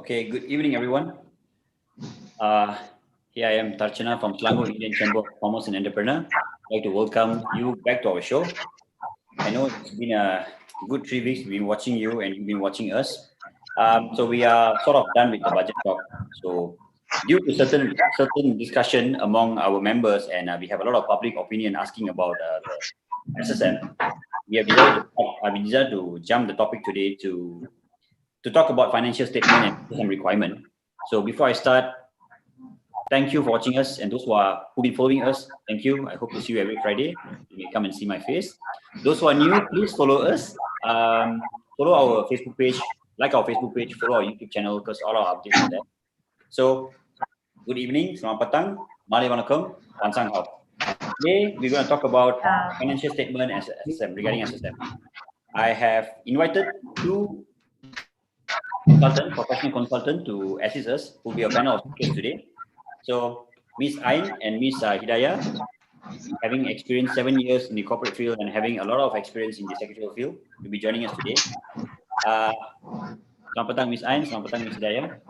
Okay, good evening, everyone. Here I am, Tarchana from Selangor Indian Chamber of Commerce and Entrepreneur. I'd like to welcome you back to our show. I know it's been a good 3 weeks. We've been watching you and you've been watching us. So we are sort of done with the budget talk. So due to certain discussion among our members, and we have a lot of public opinion asking about the SSM, we have decided to jump the topic today to talk about financial statement and SSM requirement. So before I start, thank you for watching us, and those who've been following us, thank you. I hope to see you every Friday. You may come and see my face. Those who are new, please follow us. Follow our Facebook page, like our Facebook page, follow our YouTube channel because all our updates are there. So, good evening, selamat petang, mari wanakkam, pansang hao. Today we're going to talk about financial statement and SSM, regarding SSM. I have invited two professional consultant to assist us, who will be a panel of speakers today. So, Miss Ain and Miss Hidayah, having experienced 7 years in the corporate field and having a lot of experience in the secretarial field, will be joining us today. Selamat petang, Miss Ain. Selamat petang, Miss Hidayah.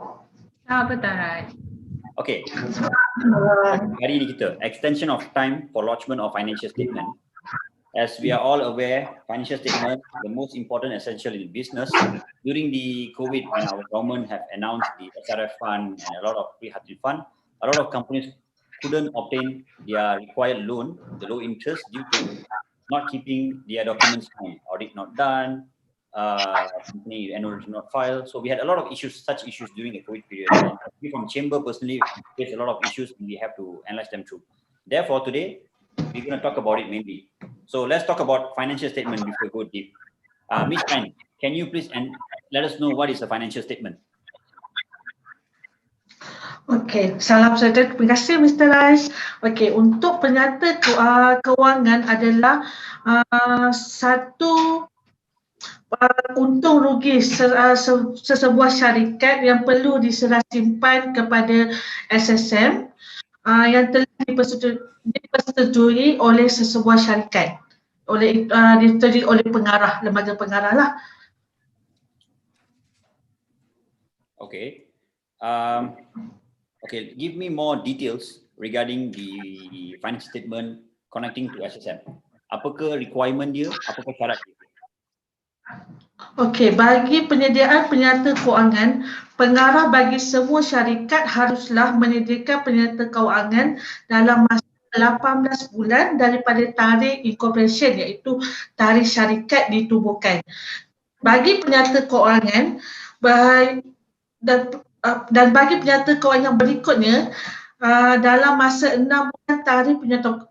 Selamat petang. Okay. Hari ini kita extension of time for lodgement of financial statement. As we are all aware, financial statement the most important essential in business. During the COVID, when our government have announced the SRF fund and a lot of pre-hardship fund, a lot of companies couldn't obtain their required loan, the low interest, due to not keeping their documents on, audit not done, company annual not filed. So we had a lot of issues, such issues during the COVID period. And we from Chamber personally face a lot of issues and we have to analyze them through. Therefore, today we're going to talk about it mainly. So let's talk about financial statement before we go deep. Ms. Ain, can you please let us know what is a financial statement? Okey, salam sejahtera. Terima kasih Mr. Lais. Okey, untuk penyata kewangan adalah satu untung rugi sesebuah syarikat yang perlu diserah simpan kepada SSM yang telah dipersetujui oleh sesebuah syarikat, disetujui oleh pengarah, lembaga pengarah lah. Okay. Okay, give me more details regarding the financial statement connecting to SSM. Apakah requirement dia? Apakah syarat dia? Okey, bagi penyediaan penyata kewangan, pengarah bagi semua syarikat haruslah menyediakan penyata kewangan dalam masa 18 bulan daripada tarikh incorporation, iaitu tarikh syarikat ditubuhkan. Bagi penyata kewangan dan bagi penyata kewangan berikutnya, dalam masa 6 bulan tarikh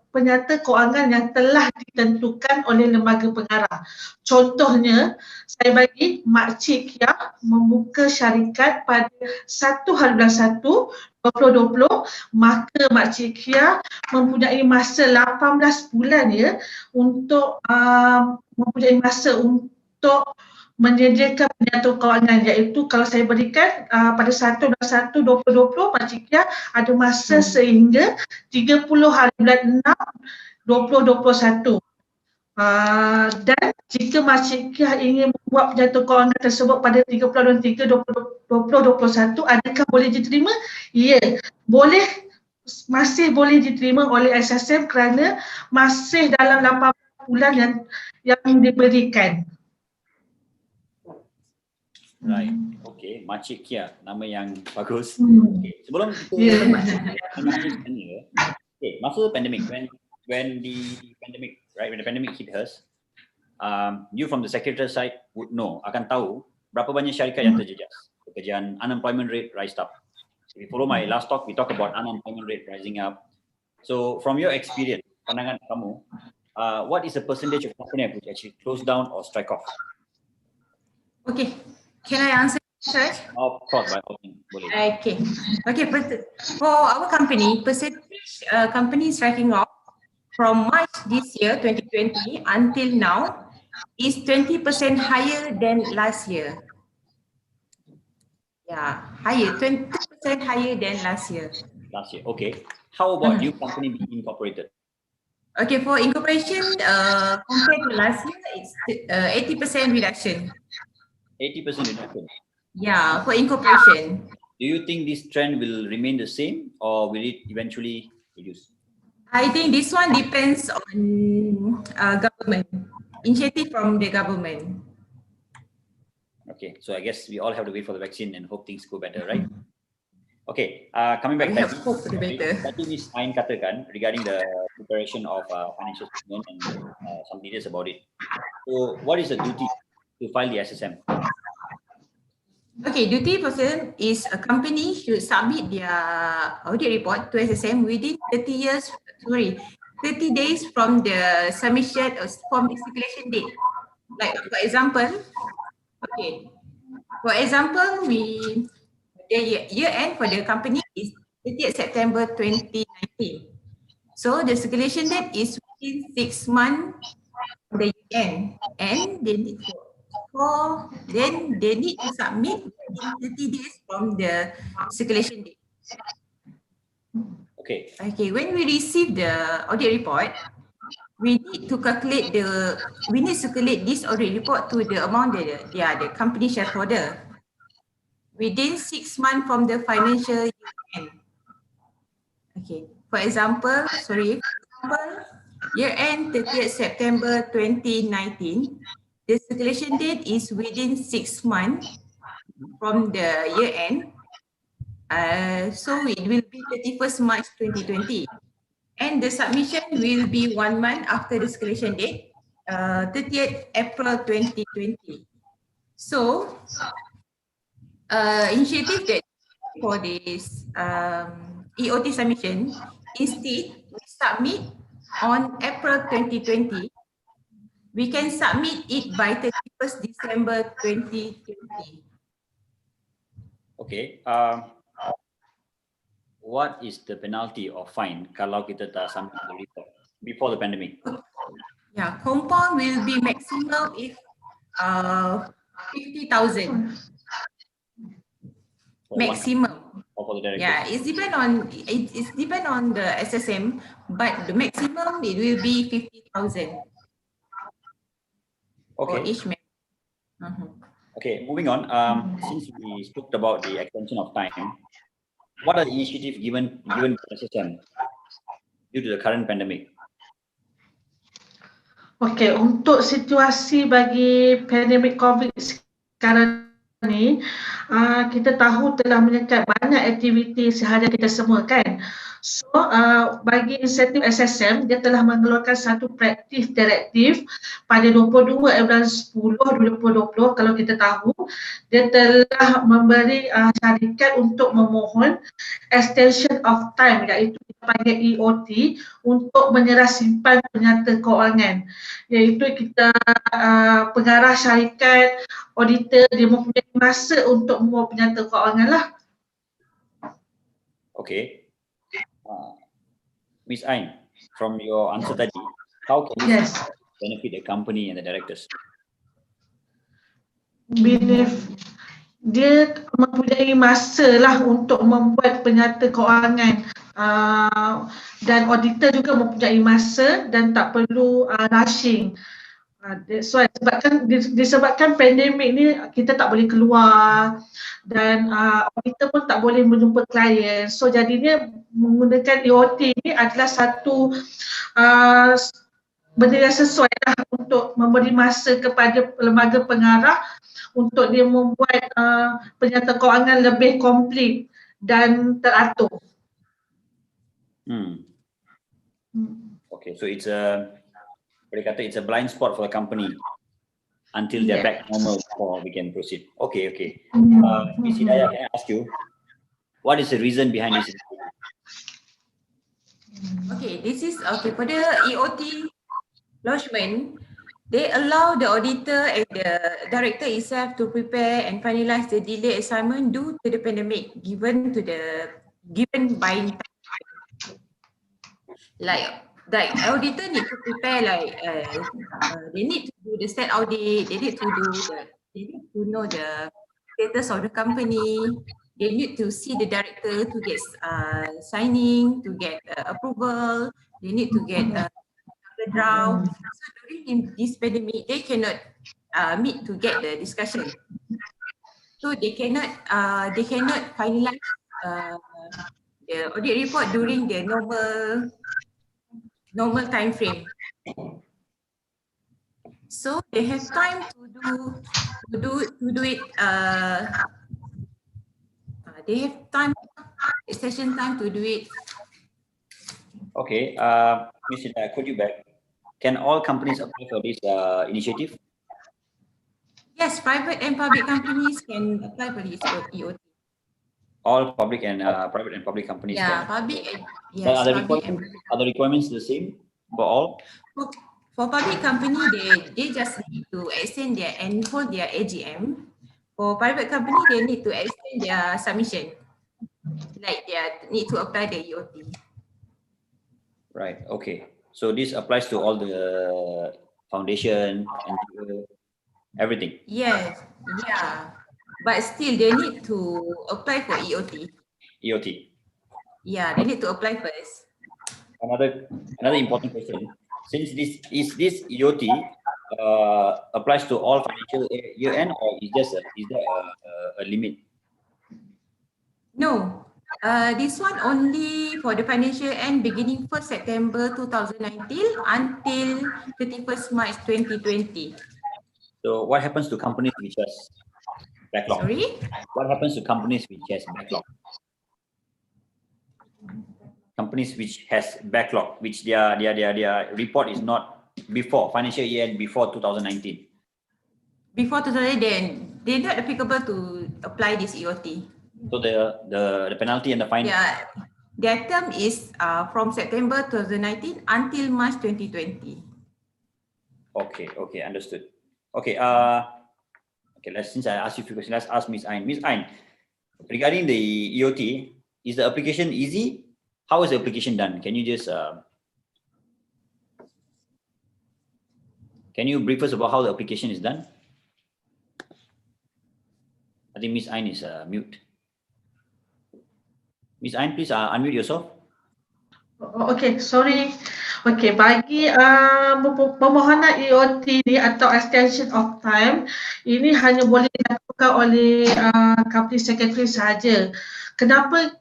penyata kewangan yang telah ditentukan oleh lembaga pengarah. Contohnya, saya bagi Makcik Kia membuka syarikat pada 1/1/2020, maka Makcik Kia mempunyai masa 18 bulan ya untuk menyediakan penyata kewangan, iaitu kalau saya berikan pada 1/1/2020, Makcik Kia ada masa sehingga 30 hari bulan 6 2021. Dan jika Makcik Kia ingin membuat penyata kewangan tersebut pada 30/3/2021, adakah boleh diterima? Ya, boleh, masih boleh diterima oleh SSM kerana masih dalam 18 bulan yang diberikan. Right. Okay, Makcik Kia, nama yang bagus. Okay. Sebelum kita masa pandemic, when the pandemic hit us, you from the secretary side would know, akan tahu berapa banyak syarikat yang terjejas. Pekerjaan unemployment rate rise up. If you follow my last talk, we talk about unemployment rate rising up. So from your experience, pandangan kamu, what is the percentage of company which actually close down or strike off? Okay. Can I answer? Of course, by all means, boleh. Okay. For our company, percentage company striking off from March this year, 2020, until now, is 20% higher than last year. Yeah, higher, 20% higher than last year. Last year, okay. How about new company being incorporated? Okay, for incorporation, compared to last year, it's 80% reduction. 80% reduction. Yeah, for incorporation. Do you think this trend will remain the same or will it eventually reduce? I think this one depends on government, initiative from the government. Okay, so I guess we all have to wait for the vaccine and hope things go better, right? Okay, coming back, We have hope for the better. tadi Miss Ain katakan regarding the preparation of financial statement and some details about it. So, what is the duty to file the SSM? Okay, duty person is a company should submit their audit report to SSM within 30 days from the submission from the circulation date. Like for example, okay, for example, the year end for the company is 30th September 2019. So the circulation date is within 6 months from the year end, and they need then they need to submit within 30 days from the circulation date. Okay, Okay, when we receive the audit report, we need to calculate we need to circulate this audit report to the amount that the company shareholder within 6 months from the financial year end. Okay, for example, year end 30th September 2019, the circulation date is within 6 months from the year end. So it will be 31st March 2020. And the submission will be 1 month after the circulation date, 30th April 2020. So, initiative that for this EOT submission, instead we submit on April 2020, we can submit it by 31st December 2020. okay. What is the penalty or fine kalau kita tak submit the report before the pandemic? Yeah, compound will be maximum if 50,000 maximum. Or for the director? Yeah, it's depend on the SSM, but the maximum it will be 50,000 for Okay. each member. Okay, moving on. Since we spoke about the extension of time, what are the initiatives given by SSM due to the current pandemic? Okey, untuk situasi bagi pandemik COVID sekarang ni, kita tahu telah menyekat banyak aktiviti seharian kita semua kan. So, bagi insentif SSM, dia telah mengeluarkan satu praktis direktif pada 22 bulan 10 2020. Kalau kita tahu, dia telah memberi syarikat untuk memohon extension of time, iaitu kita panggil EOT, untuk menyerah simpan penyata kewangan. Iaitu kita pengarah syarikat, auditor, dia mempunyai masa untuk membuat penyata kewangan lah. Okay. Miss Ain, from your answer tadi, how can this benefit the company and the directors? Dia mempunyai masa lah untuk membuat penyata kewangan, dan auditor juga mempunyai masa dan tak perlu rushing. That's why disebabkan pandemik ni kita tak boleh keluar dan auditor pun tak boleh menjumpa klien. So jadinya menggunakan EOT ni adalah satu benda yang sesuai lah untuk memberi masa kepada lembaga pengarah untuk dia membuat penyata kewangan lebih komplit dan teratur. Okay, so it's a blind spot for the company until they're back normal before we can proceed. Okay. Ms. Hidayah, can I ask you, what is the reason behind this? Okay, this is for the EOT lodgement. They allow the auditor and the director itself to prepare and finalize the delayed assignment due to the pandemic given by like auditor need to prepare they need to do the stat audit, they need to know the status of the company, they need to see the director to get signing, to get approval, they need to get the draft. So during this pandemic, they cannot meet to get the discussion. So they cannot finalize the audit report during the normal time frame. So they have time to do it. They have time, session time to do it. Okay, Ms. Hidayah, could you back? Can all companies apply for this initiative? Yes, private and public companies can apply for this EOT. All public and private and public companies Yeah, can. public and But yes, public and are the requirements the same for all? for public company, they just need to extend their and hold their AGM. For private company, they need to extend their submission, like they need to apply the EOT. Right. Okay. So this applies to all the foundation, NGO, everything. Yes, yeah, but still they need to apply for EOT. EOT. Yeah, they need to apply first. Another important question. Since this EOT applies to all financial year end, or is there a limit? No, this one only for the financial end beginning 1st September 2019 until 31st March 2020. So what happens to companies which has backlog? Sorry? What happens to companies which has backlog? Companies which has backlog, which their report is not before financial year end, before 2019. Before 2019, they're not applicable to apply this EOT. So the penalty and the fine. Yeah, their term is from September 2019 until March 2020. Okay, understood. Okay, since I asked you a few questions, let's ask Ms. Ain. Ms. Ain, regarding the EOT, is the application easy? How is the application done? Can you just can you brief us about how the application is done? I think Ms. Ain is mute. Ms. Ain, please unmute yourself. Okay, sorry. Okay, bagi permohonan EOT ni atau extension of time, ini hanya boleh dilakukan oleh company secretary sahaja. Kenapa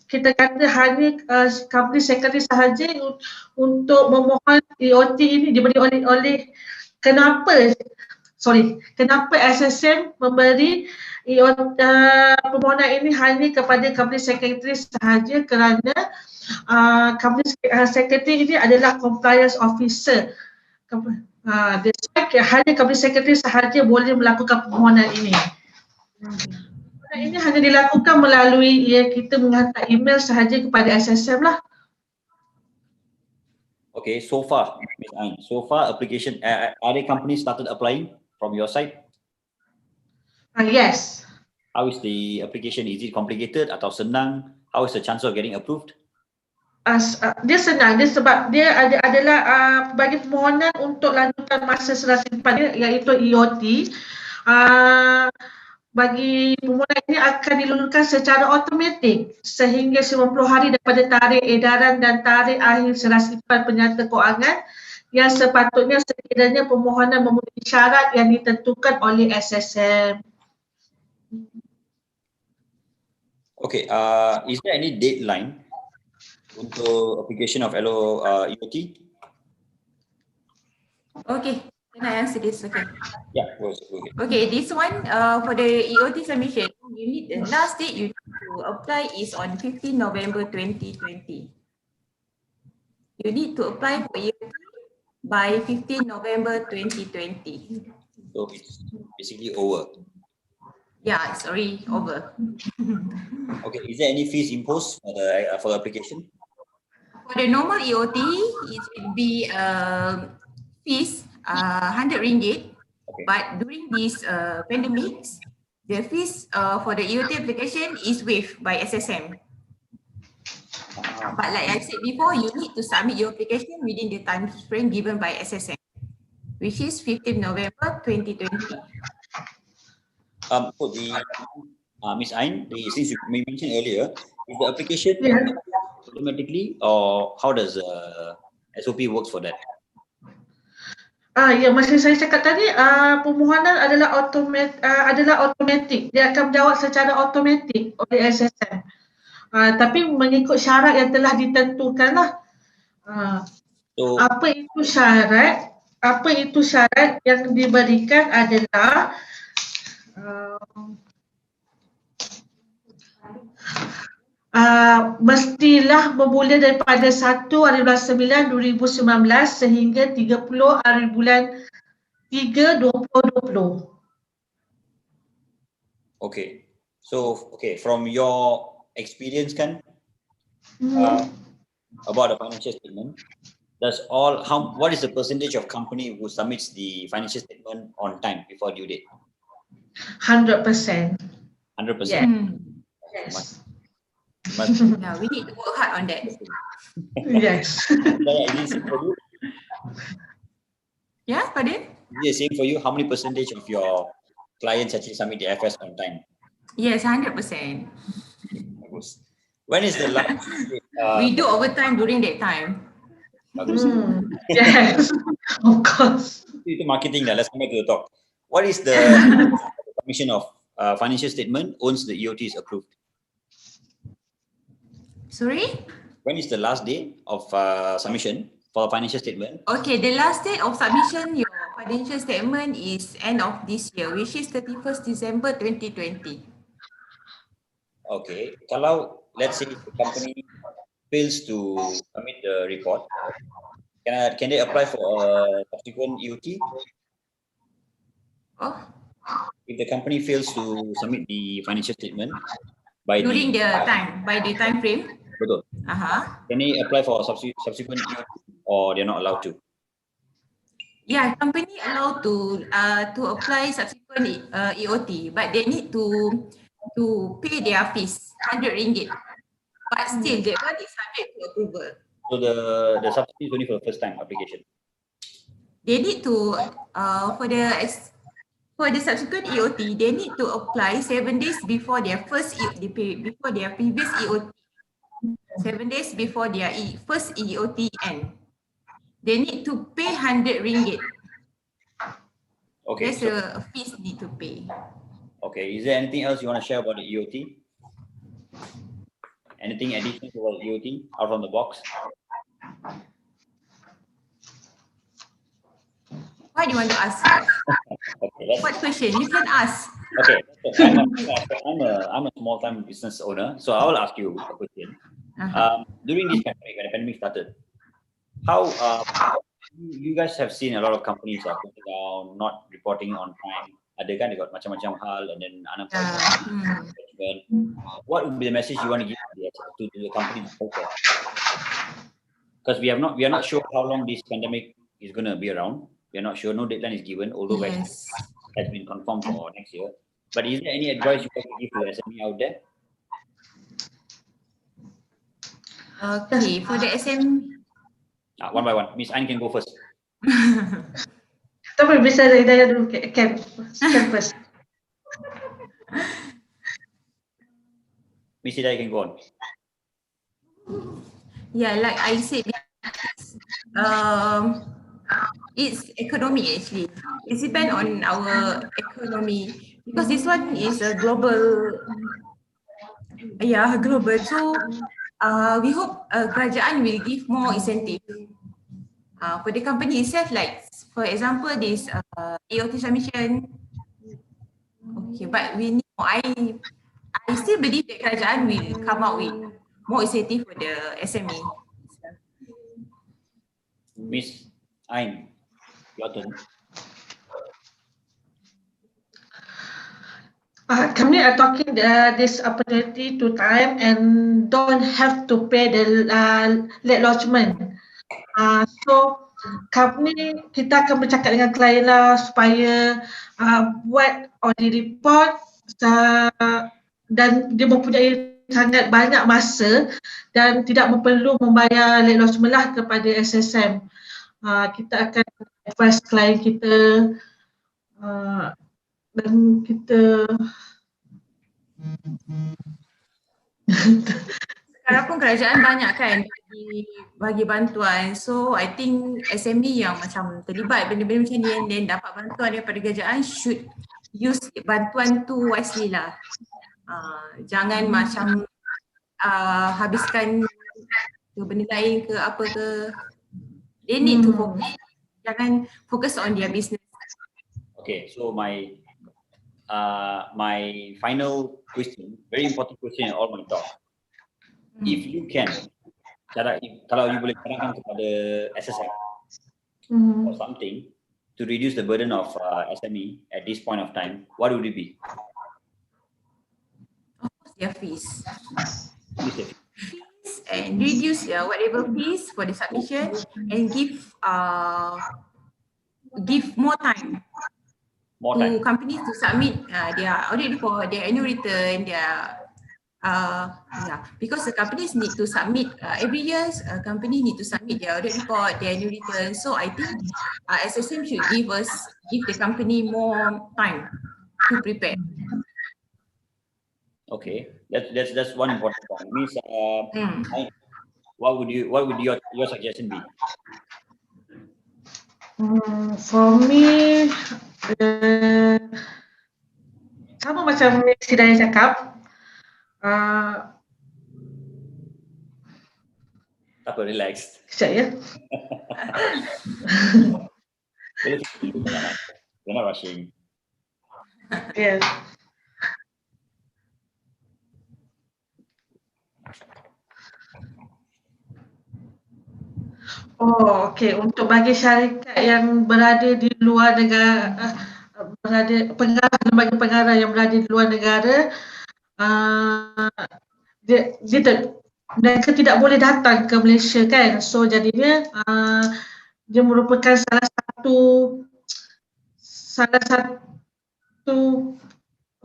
kita kata hanya company secretary sahaja untuk memohon EOT ini diberi oleh kenapa SSM memberi permohonan ini hanya kepada company secretary sahaja kerana company secretary ini adalah compliance officer. That's why hanya company secretary sahaja boleh melakukan permohonan ini. Permohonan ini hanya dilakukan melalui kita menghantar email sahaja kepada SSM lah. Okay, so far, Ms. Ain, application, are the companies started applying from your side? Yes. How is the application? Is it complicated atau senang? How is the chance of getting approved? Dia senang, dia sebab dia adalah bagi permohonan untuk lanjutan masa serah simpan dia, iaitu EOT. Bagi permohonan ini akan dilulukan secara automatik sehingga 90 hari daripada tarikh edaran dan tarikh akhir serah simpan penyata kewangan yang sepatutnya sekiranya permohonan memenuhi syarat yang ditentukan oleh SSM. Okay, is there any deadline untuk application of LO EOT? Okay, can I answer this? Okay. Yeah, go ahead. Okay, this one for the EOT submission, you need the last date you need to apply is on 15 November 2020. You need to apply for EOT by 15 November 2020. So it's basically over. Yeah, it's already over. Okay, is there any fees imposed for the application? For the normal EOT, it will be fees 100 ringgit. Okay. But during this pandemics, the fees for the EOT application is waived by SSM. But like I said before, you need to submit your application within the time frame given by SSM, which is 15 November 2020. So Ms. Ain, since you mentioned earlier, is the application automatically, or how does SOP works for that? Ya, macam saya cakap tadi, permohonan adalah automatik. Dia akan menjawab secara automatik oleh SSM. Tapi mengikut syarat yang telah ditentukanlah. So, Apa itu syarat? Apa itu syarat yang diberikan adalah mestilah bermula daripada 1 hari bulan 9 2019 sehingga 30 hari bulan 3 2020. okay. So, okay, from your experience kan, about the financial statement, what is the percentage of company who submits the financial statement on time before due date? 100%. 100%. Yes. Must- Yeah, we need to work hard on that. Yes. Is it same for you? Yeah, pardon? Is it same for you? How many percentage of your clients actually submit the FS on time? Yes, 100%. Bagus. When is the last? We do overtime during that time. Bagus. Yes, of course. Itu marketing dah. Let's come back to the talk. What is the commission of financial statement once the EOT is approved? Sorry? When is the last day of submission for a financial statement? Okay, the last date of submission your financial statement is end of this year, which is 31st December 2020. Okay. Kalau let's say the company fails to submit the report, can they apply for a subsequent EOT? Oh, If the company fails to submit the financial statement by during the time, by the time frame? betul. Can they apply for a subsequent EOT or they're not allowed to? Yeah, company allowed to apply subsequent EOT, but they need to pay their fees, 100 ringgit. But still, that one is subject to approval. So the subsidy is only for the first time application. They need to for the subsequent EOT, they need to apply 7 days before their before their previous EOT. 7 days before their first EOT end. They need to pay 100 ringgit. Okay. There's a fees need to pay. Okay. Is there anything else you want to share about the EOT? Anything additional to the EOT out from the box? What do you want to ask? Okay. What question? You can ask. Okay. I'm a small-time business owner, so I will ask you a question. During this pandemic, when the pandemic started, how you guys have seen a lot of companies are closing down, not reporting on time. Ada kan, they got macam-macam hal, and then unemployment. What would be the message you want to give to the company? Because we are not sure how long this pandemic is going to be around. We are not sure. No deadline is given, although vaccine has been confirmed for next year. But is there any advice you can give to the SME out there? Okay, for the SME. One by one. Miss Ain can go first. Tapi bisa Hidayah dulu, can first. Miss Hidayah can go on. Yeah, like I said, it's economic actually. It depends on our economy because this one is a global. Yeah, global. So we hope kerajaan will give more incentive for the company itself. Like for example, this EOT submission. Okay, but we need more. I still believe that kerajaan will come out with more incentive for the SME. Miss Ain, your turn. Kami are talking this opportunity to time and don't have to pay the late lodgement. So kita akan bercakap dengan klien lah supaya buat audit report dan dia mempunyai sangat banyak masa dan tidak perlu membayar late lodgement lah kepada SSM. Kita akan advise klien kita dan kita sekarang pun kerajaan banyak kan bagi bantuan. So I think SME yang macam terlibat benda-benda macam ni and then dapat bantuan daripada kerajaan should use bantuan tu wisely lah. Jangan macam habiskan ke benda lain ke apa ke. They need to focus. Jangan focus on their business. Okay, so my final question, very important question in all my talk. If you can, kalau you boleh sarankan kepada SSM or something to reduce the burden of SME at this point of time, what would it be? Of course, their fees. Please, Fees and reduce their whatever fees for the submission and give more time more to time. companies to submit their audit report, their annual return, their because the companies need to submit every year. Company need to submit their audit report, their annual return. So I think SSM should give the company more time to prepare. Okay, that's one important point. Means, what would your suggestion be? For me, sama macam si Daya cakap, Apa, relax. sekejap ya. We're not rushing. Yeah. Oh, okey. Untuk bagi syarikat yang berada di luar negara, lembaga pengarah yang berada di luar negara, mereka tidak boleh datang ke Malaysia kan. So jadinya dia merupakan salah satu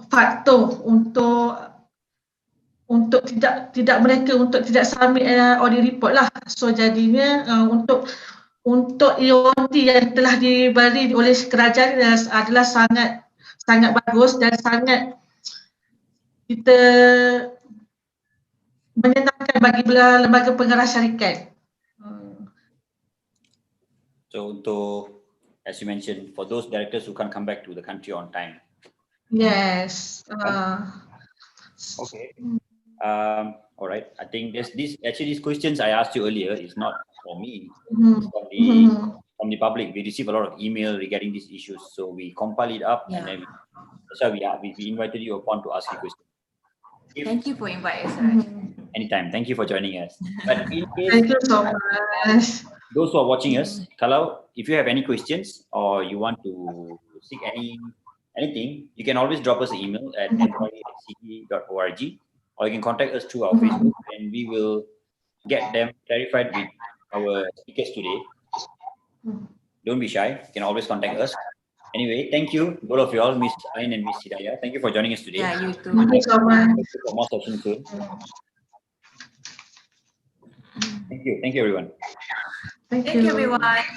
faktor untuk tidak submit audit report lah. So jadinya untuk EOT yang telah diberi oleh kerajaan adalah sangat bagus dan sangat kita menyenangkan bagi lembaga pengarah syarikat. So untuk, as you mentioned, for those directors who can't come back to the country on time. Yes. Okay. All right. I think these questions I asked you earlier is not for me. It's from the public. We receive a lot of email regarding these issues, so we compile it up and then that's why we invited you upon to ask you questions. Thank you for inviting us. Anytime. Thank you for joining us. But in case, Thank you so much. those who are watching us, if you have any questions or you want to seek anything, you can always drop us an email at employee@cd.org, or you can contact us through our Facebook, and we will get them clarified with our speakers today. Don't be shy. You can always contact us. Anyway, thank you, both of you all, Miss Ain and Miss Hidayah. Thank you for joining us today. Yeah, you too. Thank you so much. For more sessions soon. Thank you. Thank you, everyone. Thank Thank you, you. everyone.